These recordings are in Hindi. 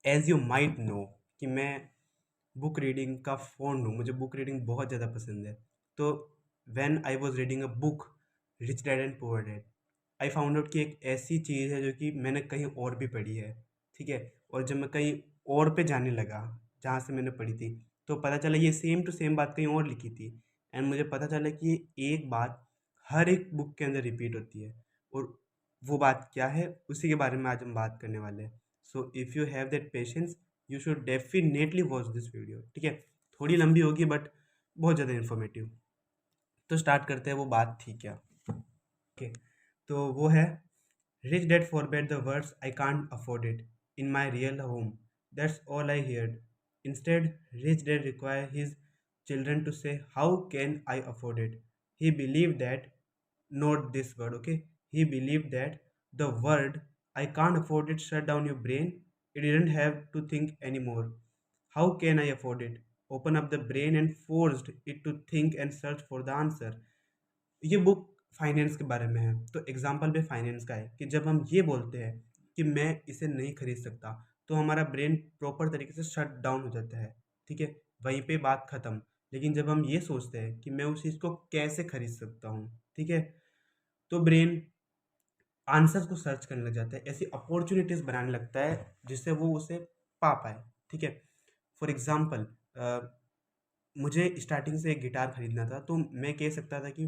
एज़ यू माइट नो कि मैं बुक रीडिंग का फ़ॉन्ड हूँ, मुझे बुक रीडिंग बहुत ज़्यादा पसंद है। तो when I was reading a book rich dad and poor dad, I found out कि एक ऐसी चीज़ है जो कि मैंने कहीं और भी पढ़ी है, ठीक है? और जब मैं कहीं और पे जाने लगा, जहाँ से मैंने पढ़ी थी, तो पता चला ये सेम टू सेम बात कहीं और लिखी थी। एंड मुझे पता चला कि ये एक बात हर एक बुक के अंदर रिपीट होती है, और वो बात क्या है, उसी के बारे में आज हम बात करने वाले हैं। सो if you have that patience, you should definitely watch this video, ठीक है? थोड़ी लंबी होगी बट बहुत ज़्यादा इन्फॉर्मेटिव। तो स्टार्ट करते हैं, वो बात थी क्या? ओके, तो वो है, rich dad forbade the words I can't afford it in my real home. That's all I heard. Instead, rich dad required his children to say, how can I afford it? He believed that, not this word, okay? He believed that the word I can't afford it shut down your brain. It didn't have to think anymore. How can I afford it? Open up the brain and forced it to think and search for the answer. ये बुक फाइनेंस के बारे में है। तो एग्जाम्पल भी फाइनेंस का है कि जब हम ये बोलते हैं कि मैं इसे नहीं खरीद सकता, तो हमारा ब्रेन प्रॉपर तरीके से शट डाउन हो जाता है, ठीक है? वहीं पे बात खत्म। लेकिन जब हम ये सोचते हैं कि मैं उस चीज़ को कैसे खरीद सकता हूँ, ठीक है, तो ब्रेन आंसर्स को सर्च करने लग जाता है, ऐसी अपॉर्चुनिटीज़ बनाने लगता है जिससे वो उसे पा पाए, ठीक है? फॉर एग्जाम्पल, मुझे स्टार्टिंग से एक गिटार खरीदना था, तो मैं कह सकता था कि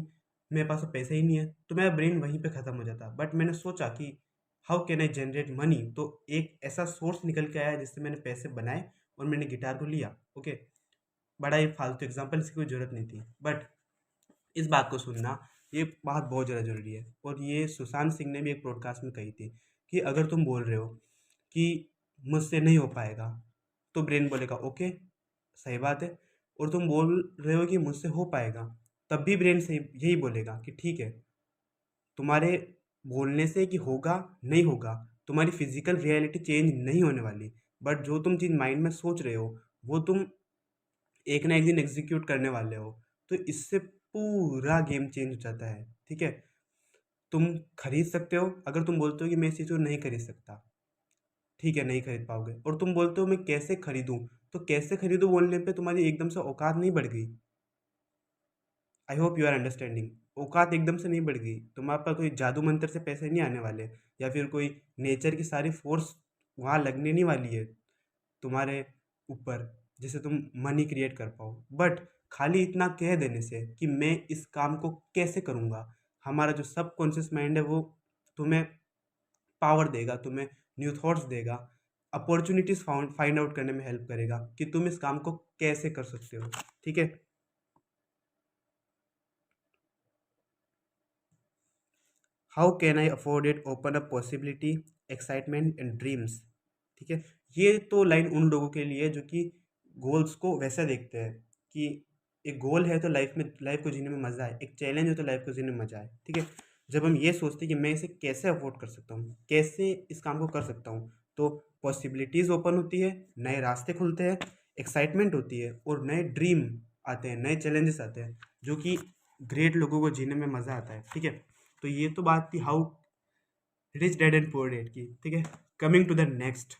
मेरे पास तो पैसे ही नहीं है, तो मेरा ब्रेन वहीं पे ख़त्म हो जाता। बट मैंने सोचा कि how can I generate money, तो एक ऐसा सोर्स निकल के आया जिससे मैंने पैसे बनाए और मैंने गिटार को लिया, ओके? बड़ा ही फालतू एग्जाम्पल, इसकी कोई ज़रूरत नहीं थी, बट इस बात को सुनना, ये बात बहुत ज़्यादा ज़रूरी है। और ये सुशांत सिंह ने भी एक पॉडकास्ट में कही थी कि अगर तुम बोल रहे हो कि मुझसे नहीं हो पाएगा, तो ब्रेन बोलेगा ओके, सही बात है। और तुम बोल रहे हो कि मुझसे हो पाएगा, तब भी ब्रेन सही यही बोलेगा कि ठीक है, तुम्हारे बोलने से कि होगा, नहीं होगा, तुम्हारी फिजिकल रियलिटी चेंज नहीं होने वाली, बट जो तुम चीज़ माइंड में सोच रहे हो, वो तुम एक ना एक दिन एग्जीक्यूट करने वाले हो। तो इससे पूरा गेम चेंज हो जाता है, ठीक है? तुम खरीद सकते हो अगर तुम बोलते हो कि मैं इस चीज़ को नहीं खरीद सकता, ठीक है, नहीं खरीद पाओगे, और तुम बोलते हो मैं कैसे खरीदूँ, तो कैसे खरीदूँ बोलने पे तुम्हारी एकदम से औकात नहीं बढ़ गई। I hope you are understanding. औकात एकदम से नहीं बढ़ गई, तुम्हारे पास कोई जादू मंत्र से पैसे नहीं आने वाले, या फिर कोई नेचर की सारी फोर्स वहाँ लगने नहीं वाली है तुम्हारे ऊपर, जिससे तुम मनी क्रिएट कर पाओ। बट खाली इतना कह देने से कि मैं इस काम को कैसे करूँगा, हमारा जो सबकॉन्शियस माइंड है वो तुम्हें पावर देगा, तुम्हें न्यू थॉट्स देगा, अपॉर्चुनिटीज़ फाइंड आउट करने में हेल्प करेगा कि तुम इस काम को कैसे कर सकते हो, ठीक है? How can I afford it open up possibility, excitement and dreams, ठीक है? ये तो लाइन उन लोगों के लिए जो कि गोल्स को वैसे देखते हैं कि एक गोल है तो लाइफ को जीने में मज़ा आए, एक चैलेंज है तो लाइफ को जीने में मज़ा आए, ठीक है? जब हम ये सोचते हैं कि मैं इसे कैसे अफोर्ड कर सकता हूँ, कैसे इस काम को कर सकता हूँ, तो पॉसिबिलिटीज़ ओपन होती है, नए रास्ते खुलते हैं, एक्साइटमेंट होती है, और नए ड्रीम आते हैं, नए चैलेंजेस आते हैं, जो कि ग्रेट लोगों को जीने में मज़ा आता है, ठीक है? तो ये तो बात थी how rich dad and poor dad की, ठीक है? Coming to the next,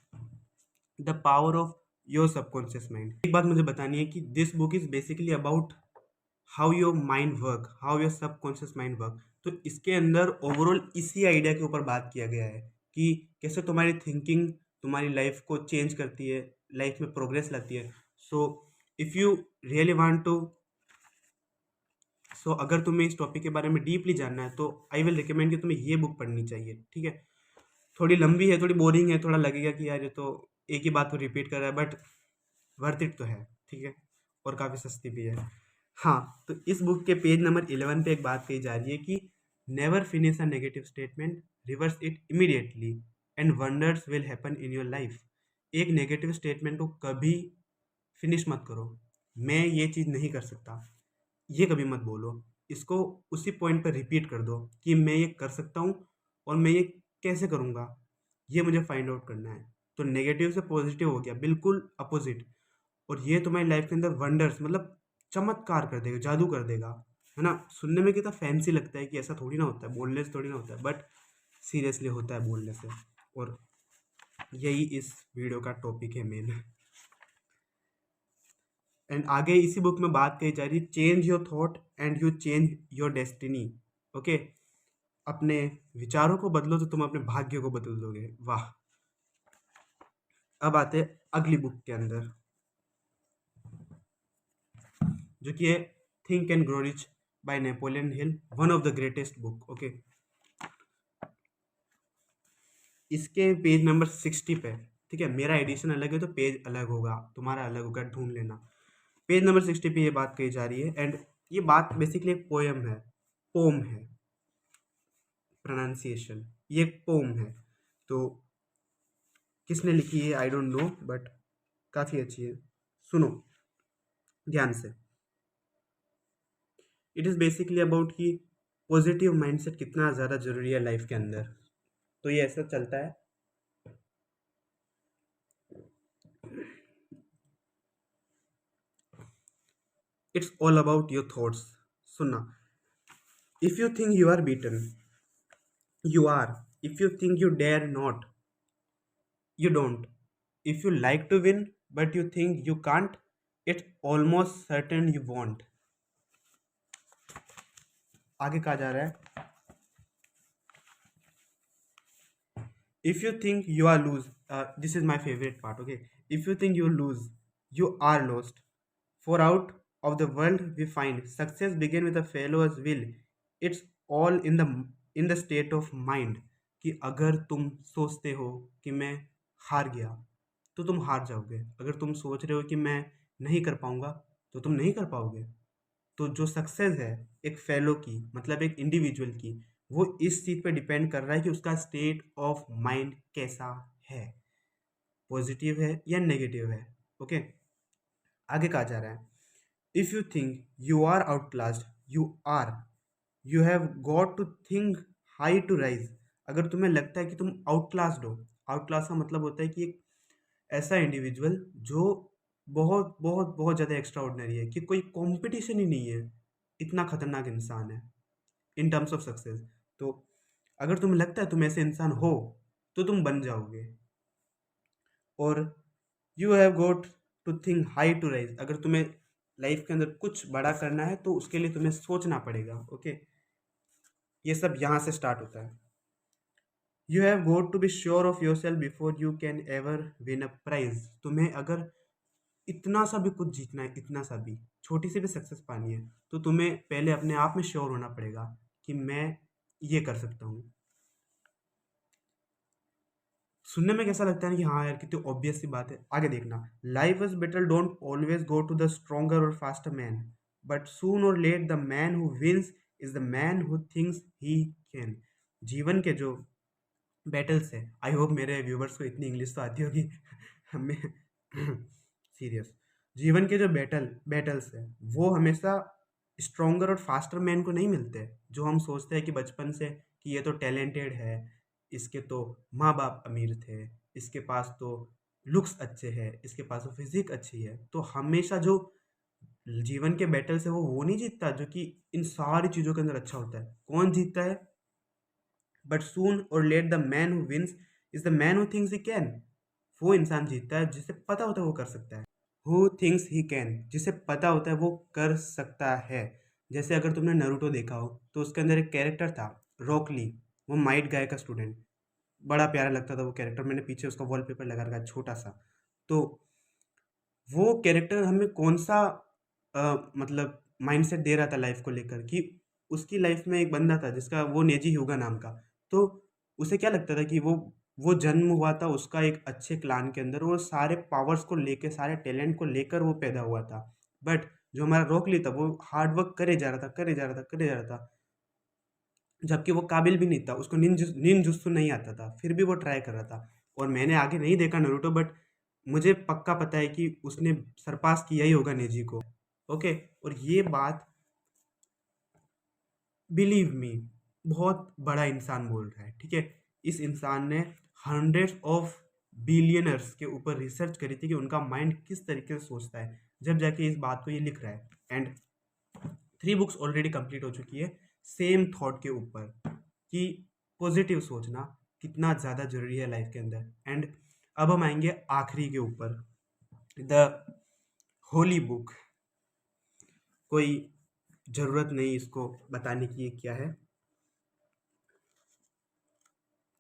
the power of your subconscious mind. एक बात मुझे बतानी है कि this book is basically about how your mind work, how your subconscious mind work. तो इसके अंदर ओवरऑल इसी आइडिया के ऊपर बात किया गया है कि कैसे तुम्हारी थिंकिंग तुम्हारी लाइफ को चेंज करती है, लाइफ में प्रोग्रेस लाती है। So if you really want to, so अगर तुम्हें इस टॉपिक के बारे में डीपली जानना है, तो आई विल रिकमेंड कि तुम्हें ये बुक पढ़नी चाहिए, ठीक है? थोड़ी लंबी है, थोड़ी बोरिंग है, थोड़ा लगेगा कि यार ये तो एक ही बात को रिपीट कर रहा है, बट वर्थ इट तो है, ठीक है? और काफ़ी सस्ती भी है। हाँ, तो इस बुक के पेज नंबर 11 पे एक बात कही जा रही है कि never finish a negative statement, reverse it immediately and wonders will happen in your life. एक नेगेटिव स्टेटमेंट को कभी फिनिश मत करो। मैं ये चीज़ नहीं कर सकता, ये कभी मत बोलो। इसको उसी पॉइंट पर रिपीट कर दो कि मैं ये कर सकता हूँ, और मैं ये कैसे करूँगा, ये मुझे फाइंड आउट करना है। तो नेगेटिव से पॉजिटिव हो गया, बिल्कुल अपोजिट। और ये तुम्हारी लाइफ के अंदर वंडर्स, मतलब चमत्कार कर देगा, जादू कर देगा, है ना? सुनने में कितना फैंसी लगता है कि ऐसा थोड़ी ना होता है, बोलने से थोड़ी ना होता है, बट सीरियसली होता है बोलने से। और यही इस वीडियो का टॉपिक है मेन। एंड आगे इसी बुक में बात कही जा रही है, change your thought and you change your destiny. Okay, अपने विचारों को बदलो तो तुम अपने भाग्य को बदल दोगे। वाह। अब आते हैं अगली बुक के अंदर, जो कि है think and grow rich by Napoleon Hill, one of the greatest book. Okay, इसके पेज नंबर 60 पे, ठीक है, मेरा एडिशन अलग है तो पेज अलग होगा, तुम्हारा अलग होगा, ढूंढ लेना। पेज नंबर 60 पे ये बात कही जा रही है, एंड ये बात बेसिकली एक पोएम है, पोम है, प्रोनाउंसिएशन, ये एक पोम है। तो किसने लिखी है आई डोंट नो, बट काफ़ी अच्छी है, सुनो ध्यान से। इट इज़ बेसिकली अबाउट कि पॉजिटिव माइंडसेट कितना ज़्यादा ज़रूरी है लाइफ के अंदर। तो ये ऐसा चलता है, it's all about your thoughts. सुनना, if you think you are beaten, you are. If you think you dare not, you don't. If you like to win but you think you can't, it's almost certain you won't. आगे कहा जा रहा है, if you think you are lose, this is my favorite part. Okay, if you think you lose, you are lost. For out of the world we find success begin with a failures will. It's all in the state of mind. कि अगर तुम सोचते हो कि मैं हार गया तो तुम हार जाओगे, अगर तुम सोच रहे हो कि मैं नहीं कर पाऊंगा तो तुम नहीं कर पाओगे। तो जो सक्सेस है एक फेलो की, मतलब एक इंडिविजुअल की, वो इस चीज़ पे डिपेंड कर रहा है कि उसका स्टेट ऑफ माइंड कैसा है, पॉजिटिव है या नेगेटिव है। ओके, आगे कहा जा रहा है, if you think you are outclassed, you have got to think high to rise. अगर तुम्हें लगता है कि तुम आउट क्लास्ड हो, आउट क्लास का मतलब होता है कि एक ऐसा इंडिविजुअल जो बहुत बहुत बहुत ज़्यादा एक्स्ट्रा ऑर्डिनरी है, कि कोई कंपटीशन ही नहीं है, इतना खतरनाक इंसान है इन टर्म्स ऑफ सक्सेस। तो अगर तुम्हें लगता है तुम ऐसे इंसान हो तो तुम बन जाओगे। और you have got to think high to rise, अगर तुम्हें लाइफ के अंदर कुछ बड़ा करना है तो उसके लिए तुम्हें सोचना पड़ेगा। ओके, ये सब यहाँ से स्टार्ट होता है। You have got to be sure of yourself before you can ever win a prize. तुम्हें अगर इतना सा भी कुछ जीतना है, इतना सा भी छोटी सी भी सक्सेस पानी है, तो तुम्हें पहले अपने आप में श्योर होना पड़ेगा कि मैं ये कर सकता हूँ। सुनने में कैसा लगता है ना कि हाँ यार कितनी ऑब्वियस सी बात है। आगे देखना, life is better don't always go to the stronger or faster man, but soon or late the man who wins is the man who thinks he can. जीवन के जो बैटल्स है, आई होप मेरे व्यूवर्स को इतनी इंग्लिश तो आती होगी हमें सीरियस, जीवन के जो बैटल्स है वो हमेशा स्ट्रोंगर और फास्टर मैन को नहीं मिलते। जो हम सोचते हैं कि बचपन से कि ये तो टैलेंटेड है, इसके तो माँ बाप अमीर थे, इसके पास तो लुक्स अच्छे हैं, इसके पास तो फिजिक अच्छी है, तो हमेशा जो जीवन के बैटल्स है वो नहीं जीतता जो कि इन सारी चीज़ों के अंदर अच्छा होता है। कौन जीतता है? But soon or late the man who wins is the man who thinks he can. वो इंसान जीतता है जिसे पता होता है वो कर सकता है। हु थिंक्स ही कैन, जिसे पता होता है वो कर सकता है। जैसे अगर तुमने नरूटो देखा हो तो उसके अंदर एक कैरेक्टर था रॉकली, वो माइट गाय का स्टूडेंट, बड़ा प्यारा लगता था वो कैरेक्टर। मैंने पीछे उसका वॉलपेपर लगा रखा है छोटा सा। तो वो कैरेक्टर हमें कौन सा मतलब माइंडसेट दे रहा था लाइफ को लेकर, कि उसकी लाइफ में एक बंदा था जिसका वो नेजी ह्यूगा नाम का। तो उसे क्या लगता था कि वो जन्म हुआ था उसका एक अच्छे क्लान के अंदर, वो सारे पावर्स को लेकर, सारे टैलेंट को लेकर वो पैदा हुआ था। बट जो हमारा रॉकली था वो हार्ड वर्क करे जा रहा था, करे जा रहा था, करे जा रहा था, जबकि वो काबिल भी नहीं था, उसको निंजुत्सु नहीं आता था, फिर भी वो ट्राई कर रहा था। और मैंने आगे नहीं देखा नारुतो, बट मुझे पक्का पता है कि उसने सरपास किया ही होगा नेजी को। ओके, और ये बात बिलीव मी बहुत बड़ा इंसान बोल रहा है, ठीक है। इस इंसान ने हंड्रेड्स ऑफ बिलियनर्स के ऊपर रिसर्च करी थी कि उनका माइंड किस तरीके से सोचता है, जब जाके इस बात को ये लिख रहा है। एंड 3 बुक्स ऑलरेडी कंप्लीट हो चुकी है सेम थॉट के ऊपर, कि पॉजिटिव सोचना कितना ज़्यादा ज़रूरी है लाइफ के अंदर। एंड अब हम आएंगे आखिरी के ऊपर, द होली बुक। कोई ज़रूरत नहीं इसको बताने की ये क्या है।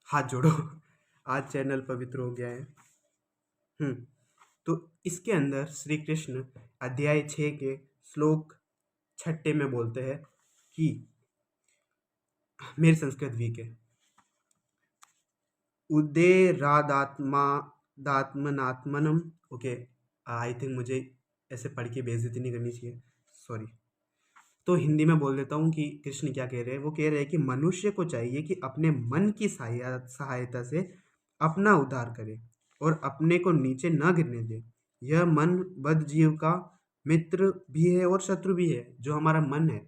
हाथ जोड़ो। आज चैनल पवित्र हो गया है। तो इसके अंदर श्री कृष्ण अध्याय 6 के श्लोक 6 में बोलते हैं कि मेरी संस्कृत वीक है। उदेरादात्मा दात्मनात्मनम। ओके, आई थिंक मुझे ऐसे पढ़ के बेइज्जती नहीं करनी चाहिए, सॉरी। तो हिंदी में बोल देता हूँ कि कृष्ण क्या कह रहे हैं। वो कह रहे हैं कि मनुष्य को चाहिए कि अपने मन की सहायता से अपना उद्धार करे और अपने को नीचे न गिरने दे। यह मन बद्ध जीव का मित्र भी है और शत्रु भी है। जो हमारा मन है,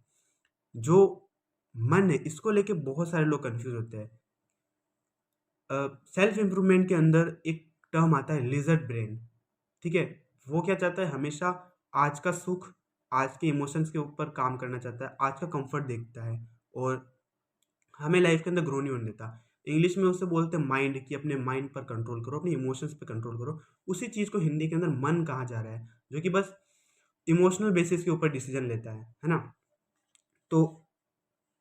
जो मन है, इसको लेके बहुत सारे लोग कंफ्यूज होते हैं। सेल्फ इम्प्रूवमेंट के अंदर एक टर्म आता है लिजर्ड ब्रेन, ठीक है। वो क्या चाहता है, हमेशा आज का सुख, आज के इमोशंस के ऊपर काम करना चाहता है, आज का कंफर्ट देखता है और हमें लाइफ के अंदर ग्रो नहीं होने देता। इंग्लिश में उसे बोलते हैं माइंड, कि अपने माइंड पर कंट्रोल करो, अपने इमोशंस पे कंट्रोल करो। उसी चीज़ को हिंदी के अंदर मन कहा जा रहा है, जो कि बस इमोशनल बेसिस के ऊपर डिसीजन लेता है ना। तो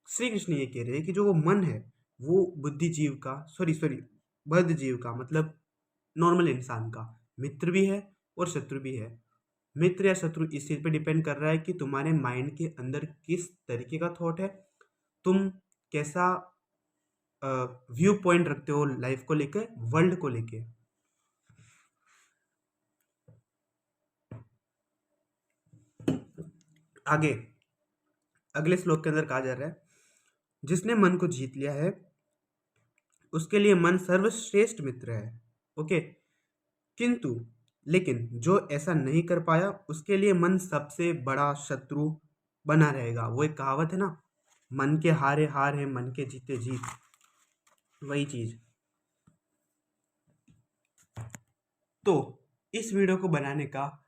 श्री कृष्ण ये कह रहे हैं कि जो वो मन है, वो बुद्धिजीव का, सॉरी बद्ध जीव का, मतलब नॉर्मल इंसान का मित्र भी है और शत्रु भी है। मित्र या शत्रु इस चीज़ पे डिपेंड कर रहा है कि तुम्हारे माइंड के अंदर किस तरीके का थॉट है, तुम कैसा व्यू पॉइंट रखते हो लाइफ को लेकर, वर्ल्ड को लेके। आगे अगले श्लोक के अंदर कहा जा रहा है, जिसने मन को जीत लिया है उसके लिए मन सर्वश्रेष्ठ मित्र है। ओके, किंतु लेकिन जो ऐसा नहीं कर पाया उसके लिए मन सबसे बड़ा शत्रु बना रहेगा। वो एक कहावत है ना, मन के हारे हार है, मन के जीते जीत, वही चीज। तो इस वीडियो को बनाने का,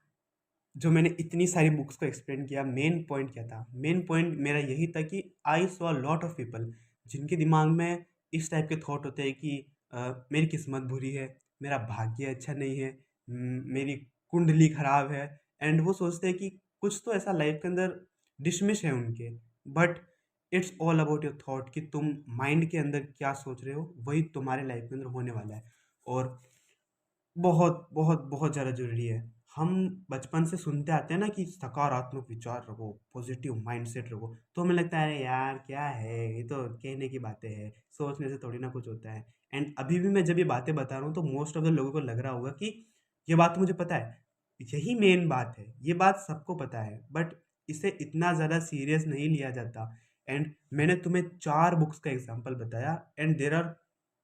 जो मैंने इतनी सारी बुक्स को एक्सप्लेन किया, मेन पॉइंट क्या था? मेन पॉइंट मेरा यही था कि I saw lot of people जिनके दिमाग में इस टाइप के थॉट होते हैं कि मेरी किस्मत बुरी है, मेरा भाग्य अच्छा नहीं है, मेरी कुंडली खराब है। एंड वो सोचते हैं कि कुछ तो ऐसा लाइफ के अंदर डिशमिश है उनके। But it's all about your thought, कि तुम माइंड के अंदर क्या सोच रहे हो, वही तुम्हारे लाइफ के अंदर होने वाला है। और बहुत बहुत बहुत ज़्यादा ज़रूरी है। हम बचपन से सुनते आते हैं ना कि सकारात्मक विचार रखो, पॉजिटिव माइंडसेट रखो, तो हमें लगता है अरे यार क्या है, ये तो कहने की बातें हैं, सोचने से थोड़ी ना कुछ होता है। एंड अभी भी मैं जब ये बातें बता रहा हूँ तो मोस्ट ऑफ द लोगों को लग रहा होगा कि ये बात तो मुझे पता है, यही मेन बात है, ये बात सबको पता है, बट इसे इतना ज़्यादा सीरियस नहीं लिया जाता। एंड मैंने तुम्हें 4 बुक्स का एग्जांपल बताया, and there are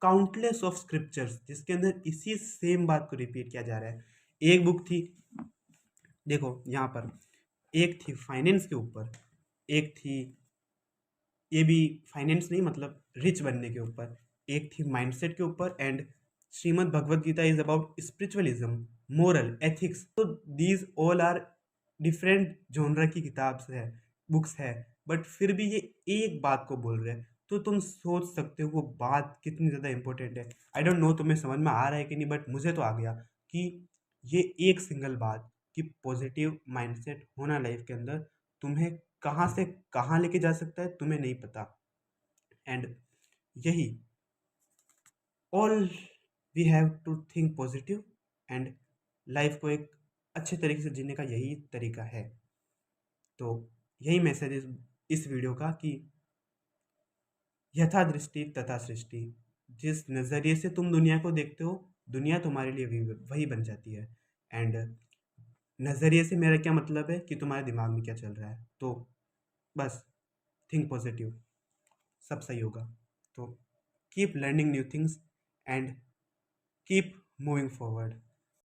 countless of scriptures जिसके अंदर इसी सेम बात को रिपीट किया जा रहा है। एक बुक थी, देखो यहाँ पर, एक थी फाइनेंस के ऊपर, एक थी, ये भी फाइनेंस नहीं मतलब रिच बनने के ऊपर, एक थी माइंडसेट के ऊपर, and Shrimad Bhagavad Gita is about spiritualism, moral ethics. तो these all are different genre की किताब है, बुक्स है, बट फिर भी ये एक बात को बोल रहे हैं। तो तुम सोच सकते हो वो बात कितनी ज़्यादा इंपॉर्टेंट है। आई डोंट नो तुम्हें समझ में आ रहा है कि नहीं, बट मुझे तो आ गया कि ये एक सिंगल बात, कि पॉजिटिव माइंडसेट होना लाइफ के अंदर तुम्हें कहाँ से कहाँ लेके जा सकता है तुम्हें नहीं पता। एंड यही, all we have to think positive, and life को एक अच्छे तरीके से जीने का यही तरीका है। तो यही मैसेज इस वीडियो का, कि यथा दृष्टि तथा सृष्टि, जिस नज़रिए से तुम दुनिया को देखते हो, दुनिया तुम्हारे लिए भी वही बन जाती है। एंड नज़रिए से मेरा क्या मतलब है, कि तुम्हारे दिमाग में क्या चल रहा है। तो बस थिंक पॉजिटिव, सब सही होगा। तो keep learning new things and keep moving forward.